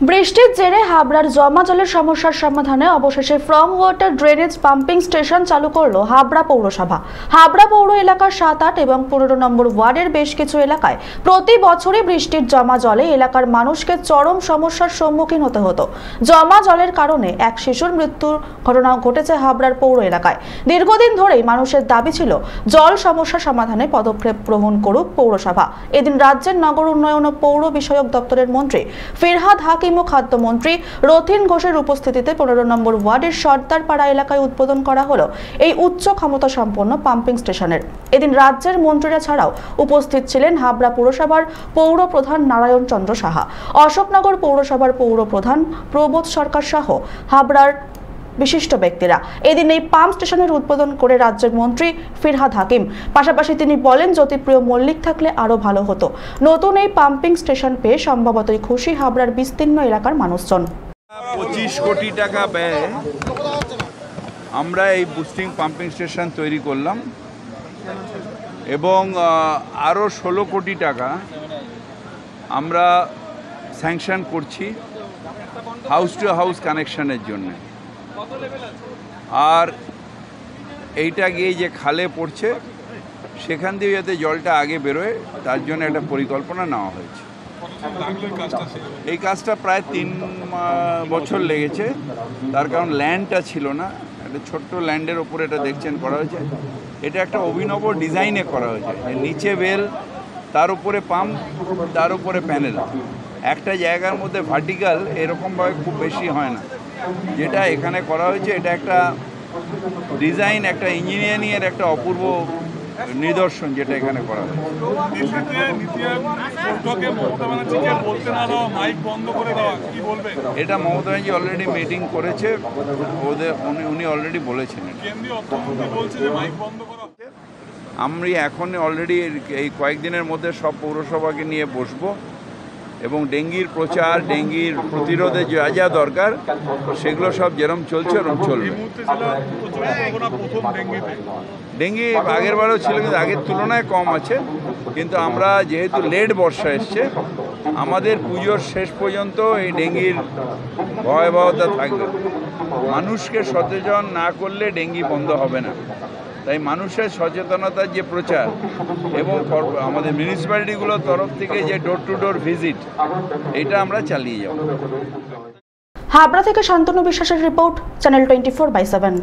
বৃষ্টির জেরে হাবড়ার জমা জলের সমস্যার সমাধানে অবশেষে from water drainage pumping station চালু করলো হাবড়া পৌরসভা। হাবড়া পৌর এলাকার ৭, ৮ এবং ১৫ নম্বর ওয়ার্ডের বেশ কিছু এলাকায় প্রতি বছরই বৃষ্টির জমা জলে এলাকার মানুষকে চরম সমস্যার সম্মুখীন হতে হতো। জমা জলের কারণে এক শিশুর মৃত্যুর ঘটনা ঘটেছে হাবড়ার পৌর এলাকায়। দীর্ঘদিন ধরেই মানুষের দাবি ছিল জল সমস্যা সমাধানে পদক্ষেপ গ্রহণ করুক পৌরসভা। এদিন রাজ্যের নগর উন্নয়ন ও পৌর বিষয়ক দপ্তরের মন্ত্রী ফিরহাদ হাকিম ও খাদ্যমন্ত্রী রথীন ঘোষের উপস্থিতিতে ১৫ নম্বর ওয়ার্ডের সর্দারপাড়া এলাকায় উদ্বোধন করা হলো এই উচ্চ ক্ষমতা সম্পন্ন পাম্পিং স্টেশনের। এদিন রাজ্যের মন্ত্রীরা ছাড়াও উপস্থিত ছিলেন হাবড়া পৌরসভার পৌর প্রধান নারায়ণ চন্দ্র সাহা, অশোকনগর পৌরসভার পৌর প্রধান প্রবোধ সরকার সহ হাবড়ার বিশিষ্ট ব্যক্তিরা। এদিন এই পাম্প স্টেশনের উদ্বোধন করে রাজ্যের মন্ত্রী ফিরহাদ হাকিম পাশাপাশি তিনি বলেন, জ্যোতিপ্রিয় মল্লিক থাকলে আরো ভালো হতো। নতুন এই পাম্পিং স্টেশন পেয়ে সম্ভবতই খুশি হাবড়ার বিস্তীর্ণ এলাকার মানুষজন। 25 কোটি টাকা ব্যয়ে আমরা এই বুস্টিং পাম্পিং স্টেশন তৈরি করলাম এবং আরও 16 কোটি টাকা আমরা স্যাংশন করছি হাউস টু হাউস কানেকশনের জন্য। আর এইটা গিয়ে যে খালে পড়ছে সেখান দিয়ে যাতে জলটা আগে বেরোয় তার জন্য একটা পরিকল্পনা নেওয়া হয়েছে। এই কাজটা প্রায় 3 বছর লেগেছে, তার কারণ ল্যান্ডটা ছিল না। একটা ছোট্ট ল্যান্ডের ওপরে এটা দেখছেন করা হয়েছে। এটা একটা অভিনব ডিজাইনে করা হয়েছে, নিচে বেল, তার উপরে পাম্প, তার উপরে প্যানেল। একটা জায়গার মধ্যে ভার্টিক্যাল এরকমভাবে খুব বেশি হয় না। যেটা এখানে করা হয়েছে এটা একটা ডিজাইন, একটা ইঞ্জিনিয়ারিংয়ের একটা অপূর্ব নিদর্শন যেটা এখানে করা হয়েছে। এটা মমতা ব্যানার্জি অলরেডি মিটিং করেছে, উনি অলরেডি বলেছেন। আমি এখন অলরেডি এই কয়েকদিনের মধ্যে সব পৌরসভাকে নিয়ে বসবো এবং ডেঙ্গির প্রচার, ডেঙ্গির প্রতিরোধে যা যা দরকার সেগুলো সব যেরকম চলছে ওরকম চলবে। ডেঙ্গি আগের বারেও ছিল, কিন্তু আগের তুলনায় কম আছে। কিন্তু আমরা যেহেতু লেট বর্ষা এসছে, আমাদের পুজোর শেষ পর্যন্ত এই ডেঙ্গির ভয়াবহতা থাকবে। মানুষকে সচেতন না করলে ডেঙ্গি বন্ধ হবে না। তাই মানুষের সচেতনতার যে প্রচার এবং আমাদের মিউনিসিপ্যালিটিগুলোর তরফ থেকে যে ডোর টু ডোর ভিজিট, এটা আমরা চালিয়ে যাব। হাবড়া থেকে শান্তনু বিশ্বাসের রিপোর্ট, চ্যানেল 24/7।